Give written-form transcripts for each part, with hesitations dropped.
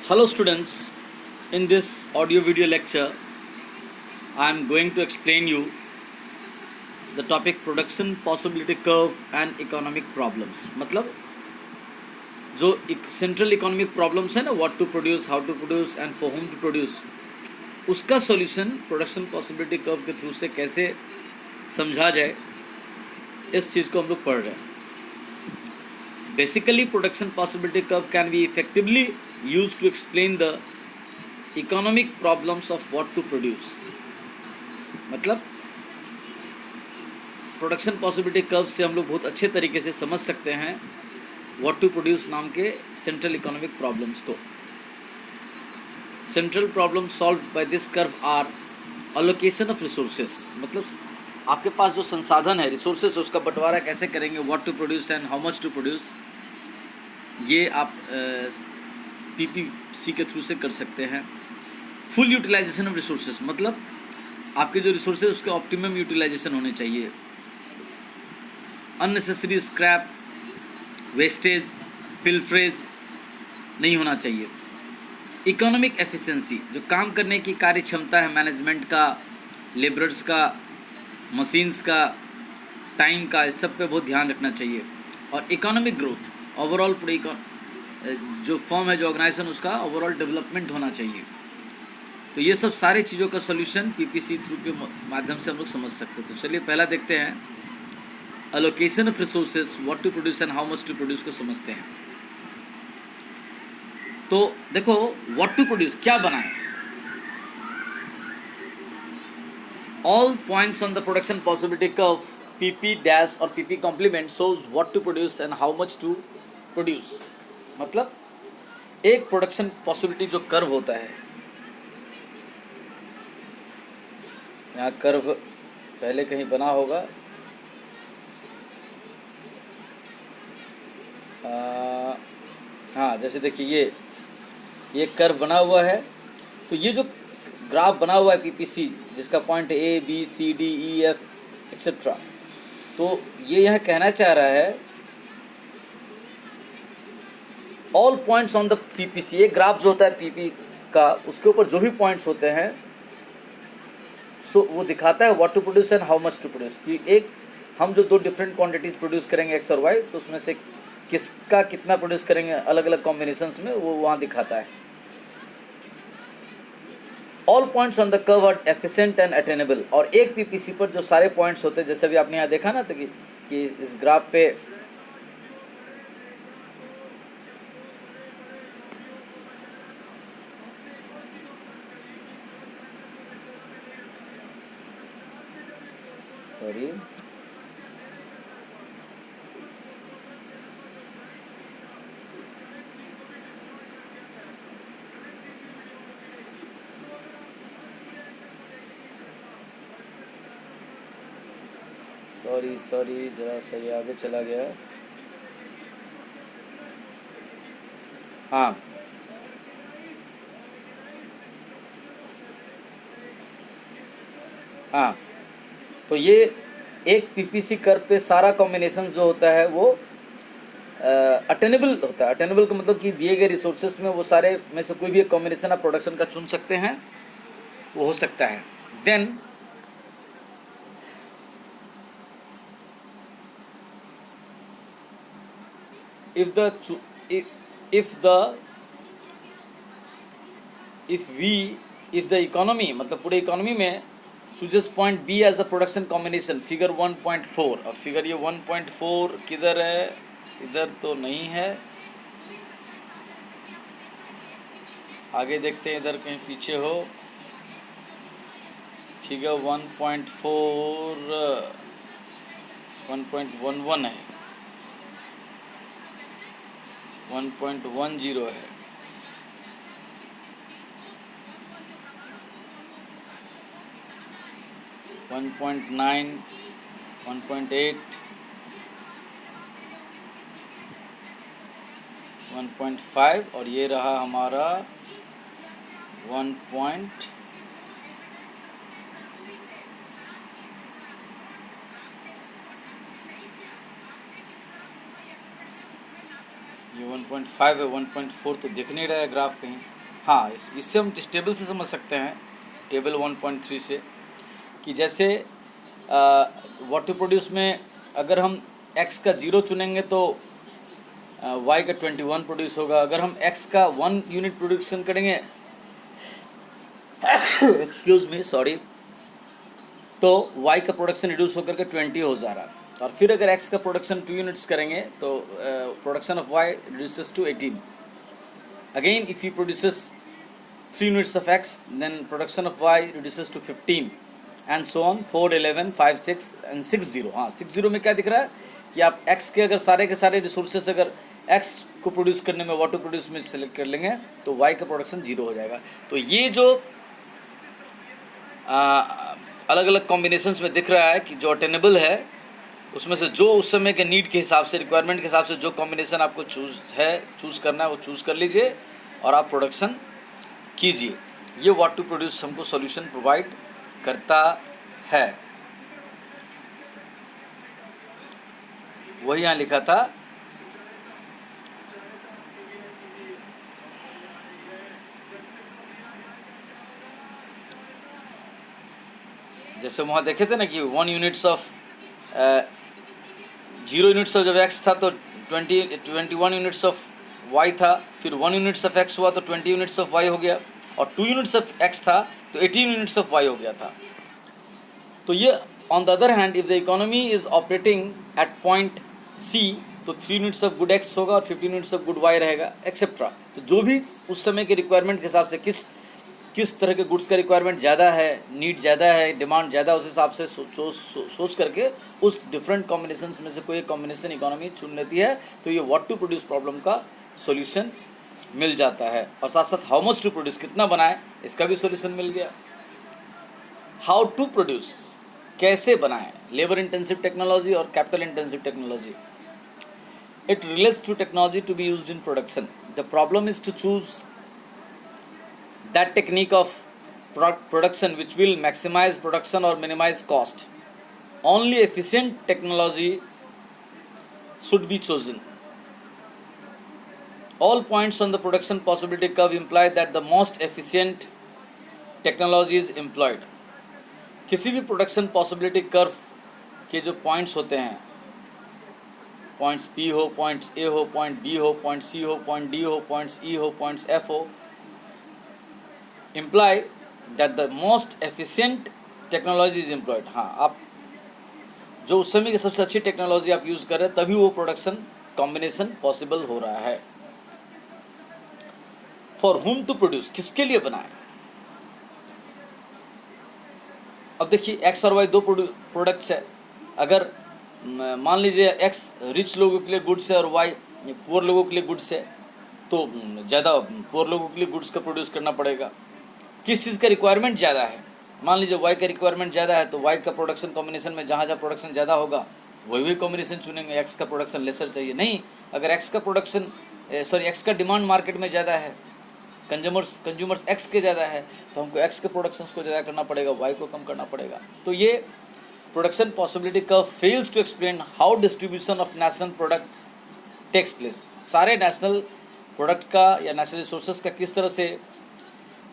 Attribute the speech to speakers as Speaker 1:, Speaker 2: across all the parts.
Speaker 1: Hello students, in this audio video lecture I am going to explain you the topic production possibility curve and economic problems. मतलब जो central economic problems है ना, what to produce, how to produce and for whom to produce, उसका solution production possibility curve के through से कैसे समझा जाए, इस चीज़ को हम लोग पढ़ रहे हैं. Basically, production possibility curve can be effectively used to explain the economic problems of what to produce. मतलब प्रोडक्शन पॉसिबिलिटी कर्व से हम लोग बहुत अच्छे तरीके से समझ सकते हैं व्हाट टू प्रोड्यूस नाम के सेंट्रल इकोनॉमिक प्रॉब्लम्स को. Central problem solve by this curve are allocation of resources. मतलब आपके पास जो संसाधन है, रिसोर्सेस, उसका बंटवारा कैसे करेंगे, what to produce and how much to produce, ये आप पीपीसी के थ्रू से कर सकते हैं. फुल यूटिलाइजेशन ऑफ रिसोर्सेज, मतलब आपके जो रिसोर्सेज उसके ऑप्टिमम यूटिलाइजेशन होने चाहिए. अननेसेसरी स्क्रैप, वेस्टेज, पिलफ्रेज नहीं होना चाहिए. इकोनॉमिक एफिशिएंसी, जो काम करने की कार्य क्षमता है मैनेजमेंट का, लेबरर्स का, मशीन्स का, टाइम का, इस सब पे बहुत ध्यान रखना चाहिए. और इकोनॉमिक ग्रोथ, ओवरऑल पूरे जो फॉर्म है, जो ऑर्गेनाइजेशन, उसका ओवरऑल डेवलपमेंट होना चाहिए. तो ये सब सारे चीज़ों का सोल्यूशन पीपीसी थ्रू के माध्यम से हम लोग समझ सकते हैं. तो चलिए पहला देखते हैं, allocation of resources, what to produce and how much to produce को समझते हैं. तो देखो, व्हाट टू प्रोड्यूस, क्या बनाएं. All points on the production possibility curve PP dash और PP complement shows what to produce and how much to produce. मतलब एक प्रोडक्शन पॉसिबिलिटी जो कर्व होता है, यहाँ कर्व पहले कहीं बना होगा, हाँ जैसे देखिए ये कर्व बना हुआ है. तो ये जो ग्राफ बना हुआ है पीपीसी, जिसका पॉइंट ABCDEF एक्सेट्रा, तो ये यह कहना चाह रहा है all points on the PPC. ये ग्राफ जो होता है पीपी का, उसके ऊपर जो भी पॉइंट्स होते हैं, सो वो दिखाता है what to produce and how much to produce. कि एक हम जो दो डिफरेंट क्वांटिटीज प्रोड्यूस करेंगे एक्स और वाई, तो उसमें से किसका कितना प्रोड्यूस करेंगे अलग अलग कॉम्बिनेशंस में, वो वहाँ दिखाता है. All points on the curve are efficient and attainable. और एक पीपीसी पर जो सारे पॉइंट्स होते हैं, जैसे अभी आपने यहाँ देखा ना, तो कि इस ग्राफ पे सॉरी सॉरी जरा सही आगे चला गया. हाँ, हाँ, तो ये एक पीपीसी कर्व पे सारा कॉम्बिनेशन जो होता है वो अटेनेबल होता है. अटेनेबल का मतलब कि दिए गए रिसोर्सेस में वो सारे में से कोई भी एक कॉम्बिनेशन आप प्रोडक्शन का चुन सकते हैं, वो हो सकता है. देन if the economy, मतलब पूरे इकोनॉमी में chooses point B as the production combination, figure 1.4. अब फिगर ये 1.4 किधर है, इधर तो नहीं है, आगे देखते हैं, इधर कहीं पीछे हो. फिगर 1.4 1.11 है, 1.10 है, 1.9, 1.8, 1.5 और ये रहा हमारा 1. ये 1.5 है, 1.4 तो दिख नहीं रहा है ग्राफ कहीं. हाँ, इससे हम इस टेबल से समझ सकते हैं, टेबल 1.3 से, कि जैसे व्हाट टू प्रोड्यूस में अगर हम x का 0 चुनेंगे तो y का 21 प्रोड्यूस होगा। अगर हम x का 1 यूनिट प्रोडक्शन करेंगे एक्सक्यूज मी सॉरी, तो y का प्रोडक्शन रिड्यूस होकर के 20 हो जा रहा है। और फिर अगर x का प्रोडक्शन 2 यूनिट्स करेंगे तो production of y reduces to 18। Again if you produces 3 units of x, then production of y reduces to 15 and so on, 4, 11, 5, 6 and 6, 0। हाँ, 6, 0 में क्या दिख रहा है कि आप x के अगर सारे के सारे रिसोर्सेस अगर x को प्रोड्यूस करने में, वाटर प्रोड्यूस में सेलेक्ट कर लेंगे तो y का प्रोडक्शन 0 हो जाएगा। तो ये जो अलग अलग कॉम्बिनेशंस में दिख रहा है कि जो अटेनेबल है उसमें से जो उस समय के नीड के हिसाब से, रिक्वायरमेंट के हिसाब से जो कॉम्बिनेशन आपको चूज़ करना है वो चूज़ कर लीजिए और आप प्रोडक्शन कीजिए। ये व्हाट टू प्रोड्यूस हमको सॉल्यूशन प्रोवाइड करता है। वही यहाँ लिखा था, जैसे वहाँ देखे थे ना कि 1 यूनिट्स ऑफ 0 यूनिट्स ऑफ जब x था तो 21 यूनिट्स ऑफ y था, फिर 1 यूनिट्स ऑफ x हुआ तो 20 यूनिट्स ऑफ y हो गया, और 2 यूनिट्स ऑफ x था तो 18 यूनिट्स ऑफ y हो गया था। तो ये on the other hand if the economy is operating eight point C तो 3 यूनिट्स ऑफ गुड x होगा और 15 यूनिट्स ऑफ गुड y रहेगा एक्सेट्रा। तो जो भी उस समय के रिक्वायरमेंट के हिसाब से किस तरह के गुड्स का रिक्वायरमेंट ज़्यादा है, नीड ज़्यादा है, डिमांड ज़्यादा, उस हिसाब से सोच करके उस डिफरेंट कॉम्बिनेशंस में से कोई एक कॉम्बिनेशन इकोनॉमी चुन लेती है, तो ये व्हाट टू प्रोड्यूस प्रॉब्लम का सॉल्यूशन मिल जाता है। और साथ साथ हाउ मच टू प्रोड्यूस, कितना बनाए, इसका भी सॉल्यूशन मिल गया। हाउ टू प्रोड्यूस, कैसे बनाएं, लेबर इंटेंसिव टेक्नोलॉजी और capital intensive technology. It relates to technology to be used in production. The problem is to choose that technique of production which will maximize production or minimize cost. Only efficient technology should be chosen. All points on the production possibility curve imply that the most efficient technology is employed. किसी भी production possibility curve के जो points होते हैं, points P हो, points A हो, point B हो, point C हो, पॉइंट D हो, पॉइंट्स E हो, पॉइंट्स F हो, imply that the most efficient technology is employed। हाँ, आप जो उस समय की सबसे अच्छी टेक्नोलॉजी आप यूज़ कर रहे हैं तभी वो प्रोडक्शन कॉम्बिनेशन पॉसिबल हो रहा है। फॉर whom टू प्रोड्यूस, किसके लिए बनाए। अब देखिए x और y दो प्रोडक्ट्स है। अगर मान लीजिए x रिच लोगों के लिए गुड्स है और y पुअर लोगों के लिए गुड्स है, तो ज़्यादा पुअर लोगों के लिए गुड्स का प्रोड्यूस करना पड़ेगा। किस चीज़ का रिक्वायरमेंट ज़्यादा है, मान लीजिए y का रिक्वायरमेंट ज़्यादा है तो y का प्रोडक्शन कॉम्बिनेशन में जहाँ जहाँ प्रोडक्शन ज़्यादा होगा वही कॉम्बिनेशन चुनेंगे। x का प्रोडक्शन लेसर चाहिए नहीं, अगर x का प्रोडक्शन x का डिमांड मार्केट में ज़्यादा है, कंज्यूमर्स x के ज़्यादा है, तो हमको x के प्रोडक्शंस को ज़्यादा करना पड़ेगा, y को कम करना पड़ेगा। तो ये production possibility curve fails to explain how distribution of national product takes place. सारे नेशनल प्रोडक्ट का या नेशनल रिसोर्सेज का किस तरह से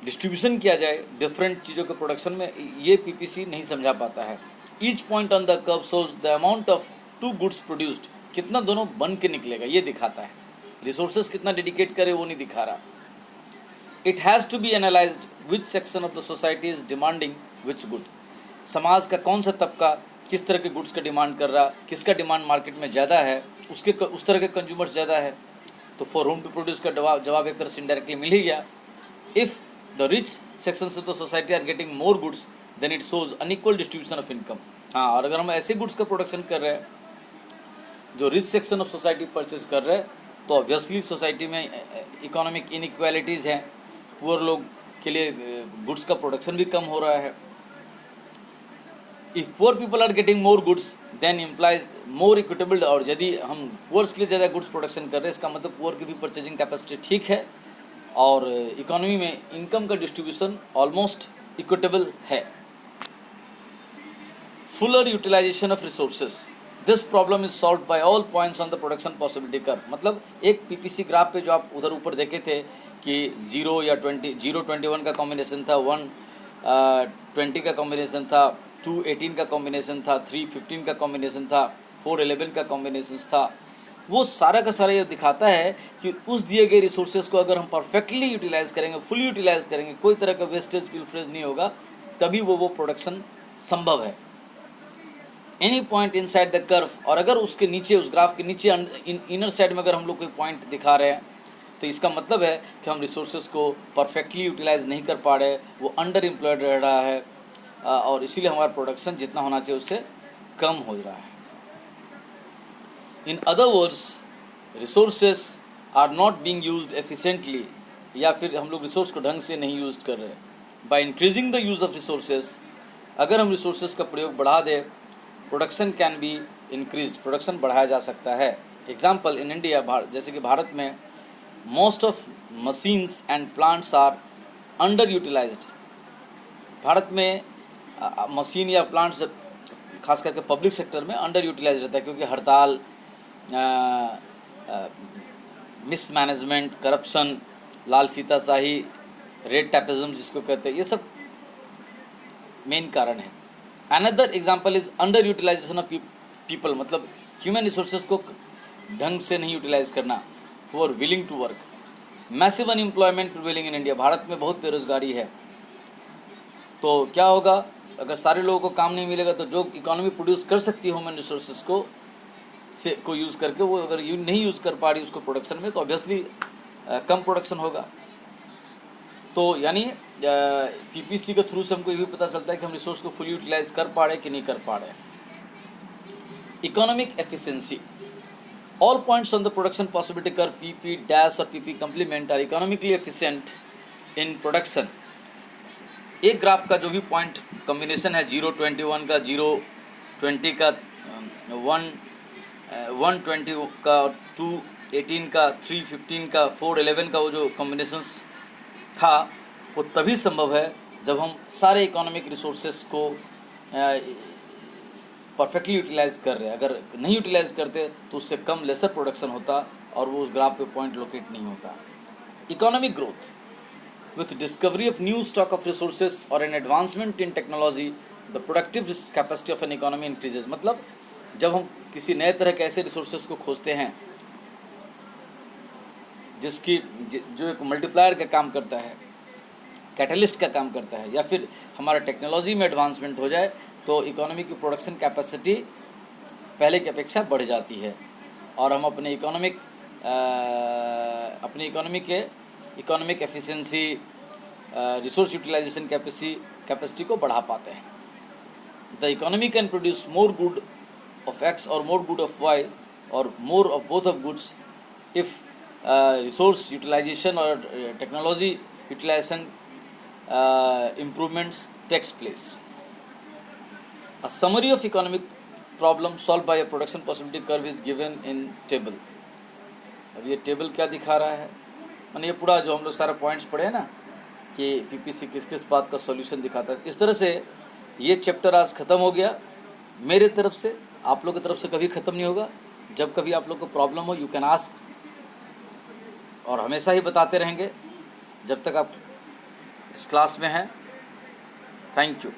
Speaker 1: डिस्ट्रीब्यूशन किया जाए डिफरेंट चीज़ों के प्रोडक्शन में, ये पीपीसी नहीं समझा पाता है। Each point on the curve shows the amount of two goods produced, कितना दोनों बन के निकलेगा ये दिखाता है, रिसोर्सेज कितना डेडिकेट करे वो नहीं दिखा रहा। It has to be analysed which section of the society is demanding which good. समाज का कौन सा तबका किस तरह के गुड्स का डिमांड कर रहा, किसका डिमांड मार्केट में ज़्यादा है, उस तरह के कंज्यूमर्स ज़्यादा है। तो फॉर होम टू प्रोड्यूस का जवाब एक तरह से इनडायरेक्टली मिल ही गया। If the rich sections of the society are getting more goods then it shows unequal distribution of income। हाँ, और अगर हम ऐसे गुड्स का प्रोडक्शन कर रहे हैं जो rich section of society purchase कर रहे हैं तो ऑब्वियसली सोसाइटी में इकोनॉमिक इनइक्वालिटीज़ हैं, पुअर लोग के लिए गुड्स का प्रोडक्शन भी कम हो रहा है। If poor people are getting more goods then implies more equitable. और यदि हम पुअर्स के लिए ज़्यादा गुड्स प्रोडक्शन कर रहे हैं इसका मतलब पुअर की भी परचेजिंग कैपेसिटी ठीक है और इकोनॉमी में इनकम का डिस्ट्रीब्यूशन ऑलमोस्ट इक्विटेबल है। Fuller utilisation of resources, this problem is solve by all points on the production possibility curve. मतलब एक पीपीसी ग्राफ पे जो आप उधर ऊपर देखे थे कि 0 या 20, 0-21 का कॉम्बिनेशन था, 1-20 का कॉम्बिनेशन था, 2-18 का कॉम्बिनेशन था, 3-15 का कॉम्बिनेशन था, 4-11 का कॉम्बिनेशन था, वो सारा का सारा ये दिखाता है कि उस दिए गए रिसोर्सेज को अगर हम परफेक्टली यूटिलाइज़ करेंगे, फुली यूटिलाइज़ करेंगे, कोई तरह का वेस्टेज पिलफ्रेज नहीं होगा, तभी वो प्रोडक्शन संभव है। Any point inside the curve, और अगर उसके नीचे, उस ग्राफ के नीचे इनर साइड में अगर हम लोग कोई पॉइंट दिखा रहे हैं तो इसका मतलब है कि हम रिसोर्सेज को परफेक्टली यूटिलाइज नहीं कर पा रहे, वो अंडर एम्प्लॉयड रह रहा है, और इसीलिए हमारा प्रोडक्शन जितना होना चाहिए उससे कम हो रहा है। In other words, resources are not being used efficiently, या फिर हम लोग रिसोर्स को ढंग से नहीं यूज कर रहे। By increasing the use of resources, अगर हम रिसोर्सेज का प्रयोग बढ़ा दें, production can be increased, production बढ़ाया जा सकता है। एग्जाम्पल, इन इंडिया, जैसे कि भारत में most of machines and plants are under utilised. Bharat में मशीन या प्लांट्स खास करके पब्लिक सेक्टर में अंडर यूटिलाइज रहता है, क्योंकि हड़ताल, मिसमैनेजमेंट, करप्शन, लाल फीताशाही, रेड टैपिज्म जिसको कहते हैं, ये सब मेन कारण है। Another example is under utilisation of people, मतलब ह्यूमन रिसोर्सेज को ढंग से नहीं यूटिलाइज करना, वो are willing to work. Massive unemployment prevailing in India, Bharat में बहुत बेरोजगारी है, तो क्या होगा अगर सारे लोगों को काम नहीं मिलेगा, तो जो इकोनॉमी प्रोड्यूस कर सकती है ह्यूमन रिसोर्सेज को यूज़ करके, वो अगर नहीं यूज़ कर पा रही उसको प्रोडक्शन में, तो ऑब्वियसली कम प्रोडक्शन होगा। तो यानी पीपीसी के थ्रू से हमको ये भी पता चलता है कि हम रिसोर्स को फुल यूटिलाइज कर पा रहे कि नहीं कर पा रहे। Economic efficiency, all points on the production possibility curve PP dash और PP complement are economically efficient in production. एक ग्राफ का जो भी पॉइंट कॉम्बिनेशन है, 0-21 का, 0-20 का, 1-20 का, 2-18 का, 3-15 का, 4-11 का, वो जो कॉम्बिनेशंस था, वो तभी संभव है जब हम सारे इकोनॉमिक रिसोर्सेज को परफेक्टली यूटिलाइज कर रहे हैं। अगर नहीं यूटिलाइज करते तो उससे कम लेसर प्रोडक्शन होता और वो उस ग्राफ पे पॉइंट लोकेट नहीं होता। Economic growth, with discovery of new stock of resources or an advancement in technology, the productive capacity of an economy increases। मतलब जब हम किसी नए तरह के ऐसे रिसोर्सेज को खोजते हैं जो एक मल्टीप्लायर का काम करता है, कैटलिस्ट का काम करता है, या फिर हमारा टेक्नोलॉजी में एडवांसमेंट हो जाए, तो इकोनॉमी की प्रोडक्शन कैपेसिटी पहले की अपेक्षा बढ़ जाती है और हम अपने economic efficiency, resource utilisation capacity को बढ़ा पाते हैं। The economy can produce more good of X और मोर गुड ऑफ वाई और more of both of goods if resource utilisation और technology utilisation improvements takes place. A summary of economic problem solved by a production possibility curve is given in table। अब ये table क्या दिखा रहा है, मैंने ये पूरा जो हम लोग सारा पॉइंट्स पढ़े हैं ना कि पीपीसी किस किस बात का सॉल्यूशन दिखाता है, इस तरह से ये चैप्टर आज ख़त्म हो गया। मेरे तरफ से, आप लोग की तरफ से कभी ख़त्म नहीं होगा। जब कभी आप लोग को प्रॉब्लम हो, यू कैन आस्क, और हमेशा ही बताते रहेंगे जब तक आप इस क्लास में हैं। Thank you.